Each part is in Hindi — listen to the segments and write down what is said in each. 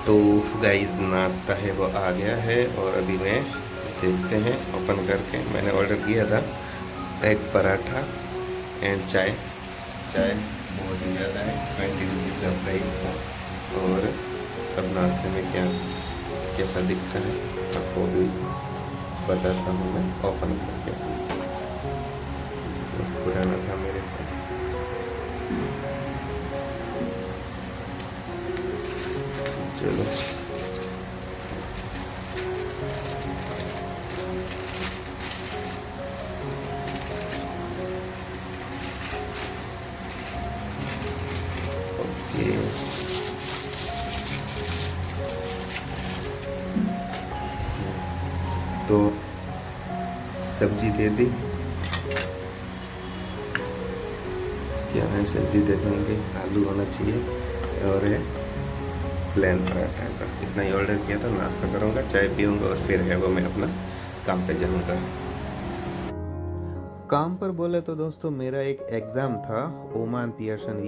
तो गाइस नाश्ता है वो आ गया है और अभी मैं देखते हैं ओपन करके। मैंने ऑर्डर किया था एग पराठा एंड चाय। चाय बहुत ही ज़्यादा है, 20 रुपीज़ का प्राइस था। और अब नाश्ते में क्या कैसा दिखता है आपको भी बताता हूँ मैं ओपन करके। तो पुराना था मेरे पास। चलो ओके। तो सब्जी दे दी। क्या है सब्जी देखने की, आलू होना चाहिए और है प्लेन पराठा है। बस इतना ही ऑर्डर किया था। नाश्ता करूँगा, चाय पीऊँगा और फिर है वो मैं अपना काम पे जाऊँगा। काम पर बोले तो दोस्तों मेरा एक एग्ज़ाम था, Oman Pearson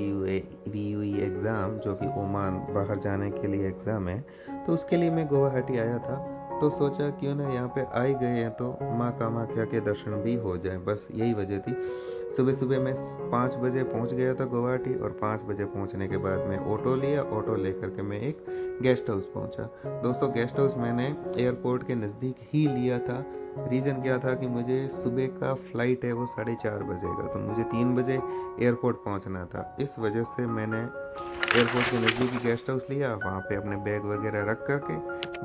V U E exam, जो कि ओमान बाहर जाने के लिए एग्ज़ाम है। तो उसके लिए मैं गुवाहाटी आया था। तो सोचा क्यों ना यहाँ पे आ ही गए हैं तो माँ कामाख्या के दर्शन भी हो जाए, बस यही वजह थी। सुबह सुबह मैं 5 बजे पहुँच गया था गुवाहाटी और 5 बजे पहुँचने के बाद मैं ऑटो लिया। ऑटो लेकर के मैं एक गेस्ट हाउस पहुँचा। दोस्तों गेस्ट हाउस मैंने एयरपोर्ट के नज़दीक ही लिया था। रीज़न क्या था कि मुझे सुबह का फ़्लाइट है वो 4:30 बजे का, तो मुझे 3 बजे एयरपोर्ट पहुंचना था। इस वजह से मैंने एयरपोर्ट के नज़दीकी गेस्ट हाउस लिया। वहाँ पे अपने बैग वगैरह रख करके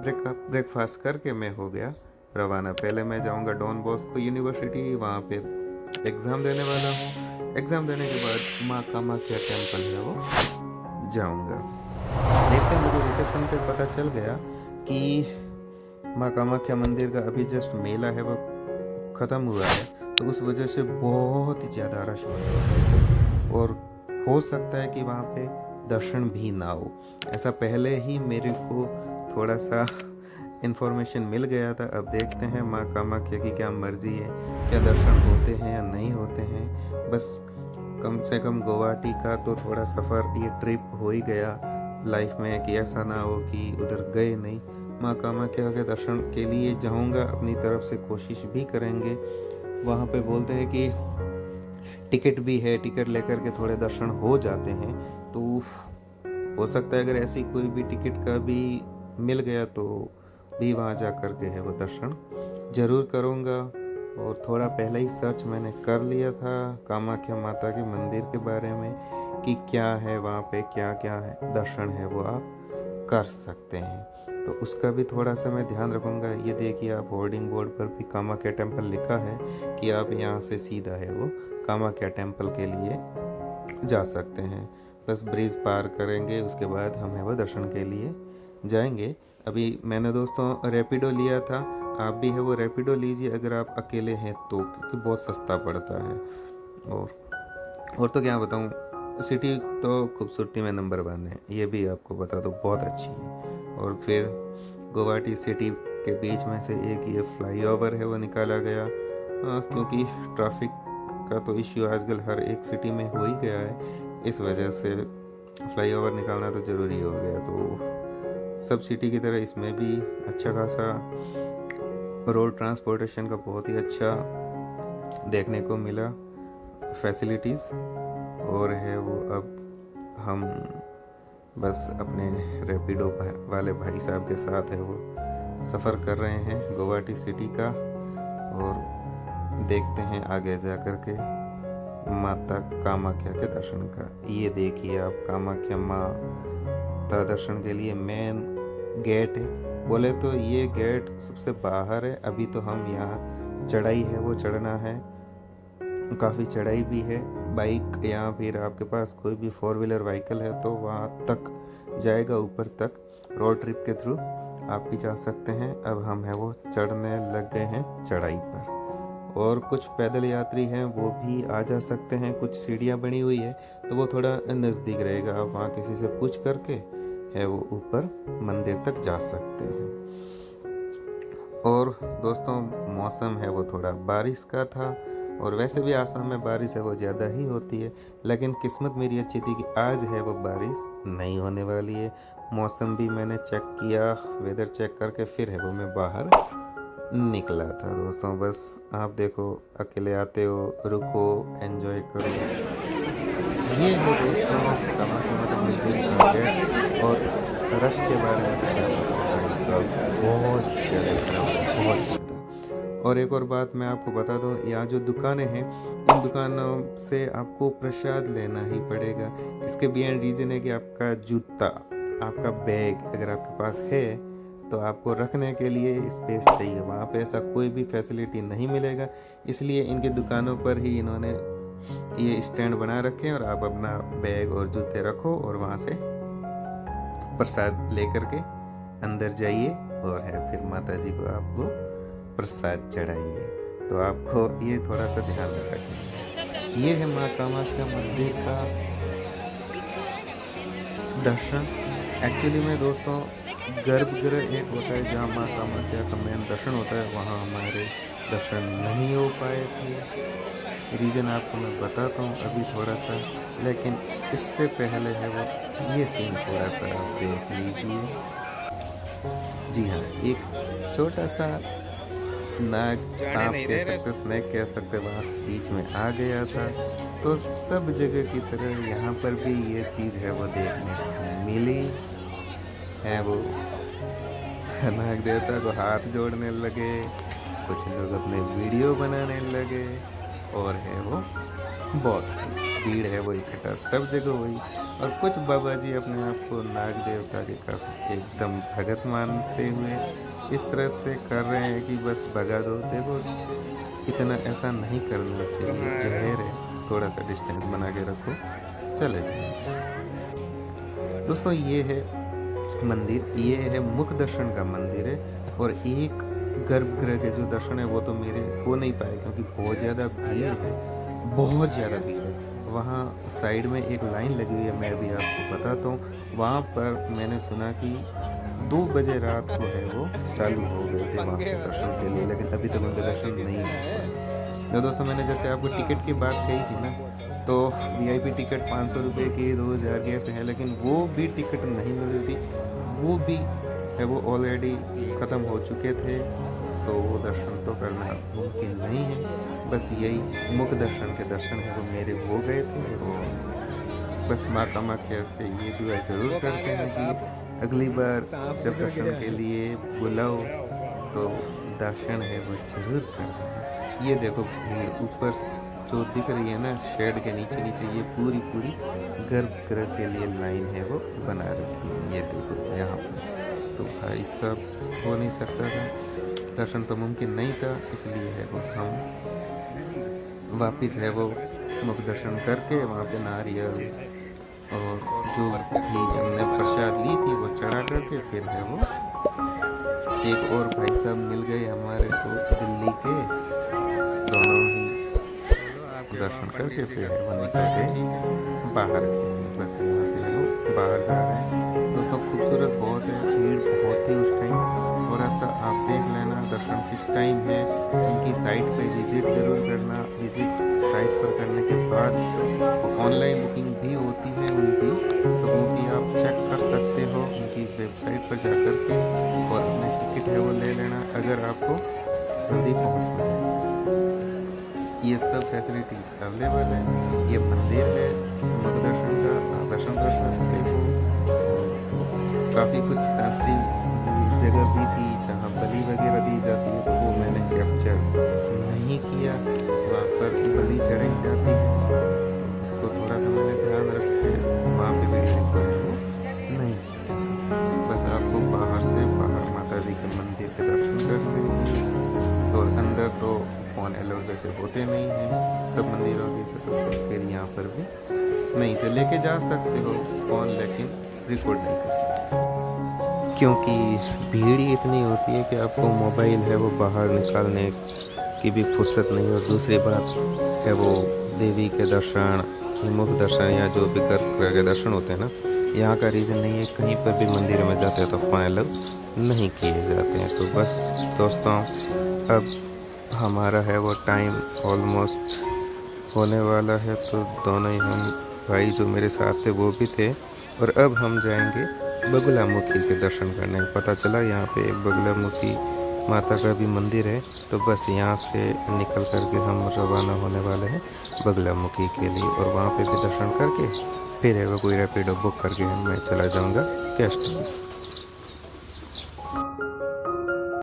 ब्रेकफास्ट करके मैं हो गया रवाना। पहले मैं जाऊँगा डॉन बॉस्को यूनिवर्सिटी, वहाँ पे एग्ज़ाम देने वाला हूँ। एग्ज़ाम देने के बाद माँ कामाख्या टेम्पल है वो जाऊँगा। देखते हैं, मुझे रिसेप्शन पे पता चल गया कि माँ कामाख्या मंदिर का अभी जस्ट मेला है वो ख़त्म हुआ है, तो उस वजह से बहुत ही ज़्यादा रश हो रहा है और हो सकता है कि वहाँ पे दर्शन भी ना हो। ऐसा पहले ही मेरे को थोड़ा सा इन्फॉर्मेशन मिल गया था। अब देखते हैं माँ कामाख्या की क्या मर्ज़ी है, क्या दर्शन होते हैं या नहीं होते हैं। बस कम से कम गुवाहाटी का तो थोड़ा सफ़र, ये ट्रिप हो ही गया लाइफ में, कि ऐसा ना हो कि उधर गए नहीं। माँ कामाख्या के दर्शन के लिए जाऊंगा, अपनी तरफ से कोशिश भी करेंगे। वहाँ पे बोलते हैं कि टिकट भी है, टिकट लेकर के थोड़े दर्शन हो जाते हैं। तो हो सकता है अगर ऐसी कोई भी टिकट का भी मिल गया तो भी वहाँ जा कर के है वो दर्शन ज़रूर करूँगा। और थोड़ा पहले ही सर्च मैंने कर लिया था कामाख्या माता के मंदिर के बारे में कि क्या है वहाँ पे, क्या क्या है दर्शन है वो आप कर सकते हैं। तो उसका भी थोड़ा सा मैं ध्यान रखूँगा। ये देखिए आप बोर्डिंग बोर्ड पर भी कामाख्या टेम्पल लिखा है कि आप यहाँ से सीधा है वो कामाख्या टेम्पल के लिए जा सकते हैं। बस ब्रिज पार करेंगे, उसके बाद हम है वो दर्शन के लिए जाएंगे। अभी मैंने दोस्तों रैपिडो लिया था, आप भी है वो रैपिडो लीजिए अगर आप अकेले हैं तो, क्योंकि बहुत सस्ता पड़ता है। और तो क्या बताऊँ, सिटी तो खूबसूरती में नंबर 1 है, ये भी आपको बता दो, बहुत अच्छी है। और फिर गुवाहाटी सिटी के बीच में से एक ये फ्लाईओवर है वो निकाला गया, क्योंकि ट्रैफिक का तो इश्यू आजकल हर एक सिटी में हो ही गया है। इस वजह से फ्लाईओवर निकालना तो ज़रूरी हो गया। तो सब सिटी की तरह इसमें भी अच्छा खासा रोड ट्रांसपोर्टेशन का बहुत ही अच्छा देखने को मिला फैसिलिटीज़। और है वो अब हम बस अपने रैपिडो वाले भाई साहब के साथ है वो सफ़र कर रहे हैं गुवाहाटी सिटी का। और देखते हैं आगे जा कर के माता कामाख्या के दर्शन का। ये देखिए आप कामाख्या माता दर्शन के लिए मेन गेट है। बोले तो ये गेट सबसे बाहर है। अभी तो हम यहाँ चढ़ाई है वो चढ़ना है, काफ़ी चढ़ाई भी है। बाइक या फिर आपके पास कोई भी 4 व्हीलर व्हीकल है तो वहाँ तक जाएगा, ऊपर तक रोड ट्रिप के थ्रू आप भी जा सकते हैं। अब हम है वो चढ़ने लग गए हैं चढ़ाई पर। और कुछ पैदल यात्री हैं वो भी आ जा सकते हैं, कुछ सीढ़ियाँ बनी हुई है तो वो थोड़ा नज़दीक रहेगा, आप वहाँ किसी से पूछ करके है वो ऊपर मंदिर तक जा सकते हैं। और दोस्तों मौसम है वो थोड़ा बारिश का था, और वैसे भी आसाम में बारिश है वो ज़्यादा ही होती है, लेकिन किस्मत मेरी अच्छी थी कि आज है वो बारिश नहीं होने वाली है। मौसम भी मैंने चेक किया, वेदर चेक करके फिर है वो मैं बाहर निकला था दोस्तों। बस आप देखो, अकेले आते हो, रुको, एंजॉय करो। ये है दोस्तों कामाख्या माता मंदिर का गेट। और रश के बारे में तो क्या बताऊं भाई साहब, बहुत ज़्यादा crowd है, बहुत ज़्यादा। और एक और बात मैं आपको बता दूं, यहाँ जो दुकानें हैं उन दुकानों से आपको प्रसाद लेना ही पड़ेगा। इसके बिहाइंड रीज़न है कि आपका जूता, आपका बैग अगर आपके पास है तो आपको रखने के लिए स्पेस चाहिए। वहाँ पे ऐसा कोई भी फैसिलिटी नहीं मिलेगा, इसलिए इनकी दुकानों पर ही इन्होंने ये स्टैंड बना रखे हैं और आप अपना बैग और जूते रखो और वहाँ से प्रसाद लेकर के अंदर जाइए और है फिर माता जी को आपको प्रसाद चढ़ाइए। तो आपको ये थोड़ा सा ध्यान में रखना। ये है माँ कामाख्या मंदिर का दर्शन। एक्चुअली में दोस्तों गर्भगृह एक होता है जहाँ माँ कामाख्या का मेन दर्शन होता है, वहाँ हमारे दर्शन नहीं हो पाए थे। रीज़न आपको मैं बताता हूँ अभी थोड़ा सा, लेकिन इससे पहले है वो ये सीन थोड़ा सा आप देख लीजिए। जी हाँ, एक छोटा सा नाग, सांप कह सकते, स्नैक कह सकते, वहाँ बीच में आ गया था। तो सब जगह की तरह यहाँ पर भी ये चीज़ है वो देखने को मिली है। वो नाग देवता को हाथ जोड़ने लगे, कुछ लोग अपने वीडियो बनाने लगे और है वो बहुत भीड़ है वो इकट्ठा सब जगह हुई। और कुछ बाबा जी अपने आप को नाग देवता के काफ़ी एकदम भगत मानते हुए इस तरह से कर रहे हैं कि बस भगा दो। देखो इतना ऐसा नहीं करना चाहिए, जहर है, थोड़ा सा डिस्टेंस बना के रखो, चले जाए। दोस्तों ये है मंदिर, ये है मुख दर्शन का मंदिर है। और एक गर्भगृह के जो दर्शन है वो तो मेरे हो नहीं पाए क्योंकि बहुत ज़्यादा भीड़ है, बहुत ज़्यादा भीड़ है। वहाँ साइड में एक लाइन लगी हुई है, मैं भी आपको बताता हूँ। वहाँ पर मैंने सुना कि 2 बजे रात को है वो चालू हो गए थे वहाँ के दर्शन के लिए, लेकिन अभी तक उनके दर्शन नहीं हो पाए। तो दोस्तों मैंने जैसे आपको टिकट की बात कही थी ना, तो वीआईपी टिकट 500 रुपये की 2000 की ऐसे है, लेकिन वो भी टिकट नहीं मिल रही थी, वो भी है वो ऑलरेडी ख़त्म हो चुके थे। तो वो दर्शन तो करना मुमकिन नहीं है। बस यही मुख दर्शन के दर्शन है वो मेरे हो गए थे। और बस माँ कामाख्या से ये दुआ ज़रूर करते हैं कि अगली बार जब दर्शन के लिए बुलाओ तो दर्शन है वो जरूर करना। ये देखो भीड़ ऊपर जो दिख रही है ना शेड के नीचे नीचे, ये पूरी पूरी गर्भगृह के लिए लाइन है वो बना रखी है। ये देखो यहाँ पर तो भाई साहब हो नहीं सकता था, दर्शन तो मुमकिन नहीं था, इसलिए है वो हम वापस है वो मुख दर्शन करके वहाँ पे नारियल और जो भी हमने प्रसाद ली थी वो चढ़ा करके फिर है वो एक और भाई साहब मिल गए हमारे को दिल्ली के, दोनों ही दर्शन करके फिर वो निकल गए बाहर के। बस यहाँ से वो बाहर जा रहे हैं। दोस्तों खूबसूरत बहुत है, भीड़ बहुत ही उस टाइम, थोड़ा सा आप देख लेना दर्शन किस टाइम है। उनकी साइट पे विज़िट ज़रूर करना, विज़िट साइट पर करने के बाद ऑनलाइन बुकिंग भी होती है उनकी, तो वो भी आप चेक कर सकते हो उनकी वेबसाइट पर जा कर के और अपने टिकट है वो ले लेना अगर आपको जल्दी पहुँचना है। ये सब फैसिलिटीज़ अवेलेबल है। ये मंदिर है मुख दर्शन का, दर्शन कर सकते हो। काफ़ी कुछ सेंसिटिव जगह भी थी जहाँ बलि वगैरह दी जाती है, तो वो मैंने कैप्चर नहीं किया। वहाँ पर बलि चढ़ाई जाती है तो उसको थोड़ा सा मैंने ध्यान रख के वहाँ पे वीडियो नहीं किया। बस आपको बाहर माता जी के मंदिर के दर्शन करने और अंदर तो फ़ोन अलाउड वैसे होते नहीं हैं सब मंदिरों की तरफ, तो फिर यहाँ पर भी नहीं थे। लेके जा सकते हो फ़ोन, लेकिन रिकॉर्ड नहीं कर सकते क्योंकि भीड़ ही इतनी होती है कि आपको मोबाइल है वो बाहर निकालने की भी फुर्सत नहीं। और दूसरी बात है वो देवी के दर्शन, मुख दर्शन या जो भी गर्भगृह के दर्शन होते हैं ना, यहाँ का रीज़न नहीं है कहीं पर भी मंदिर में जाते हैं तो फ़ोन अलाउड नहीं किए जाते हैं। तो बस दोस्तों अब हमारा है वो टाइम ऑलमोस्ट होने वाला है, तो दोनों ही हम भाई जो मेरे साथ थे वो भी थे और अब हम जाएंगे बगुलामुखी के दर्शन करने। पता चला यहाँ पे एक बगुलामुखी माता का भी मंदिर है, तो बस यहाँ से निकल करके हम रवाना होने वाले हैं बगुलामुखी के लिए, और वहाँ पे भी दर्शन करके फिर कोई रैपिडो बुक करके मैं चला जाऊँगा गेस्ट हाउस।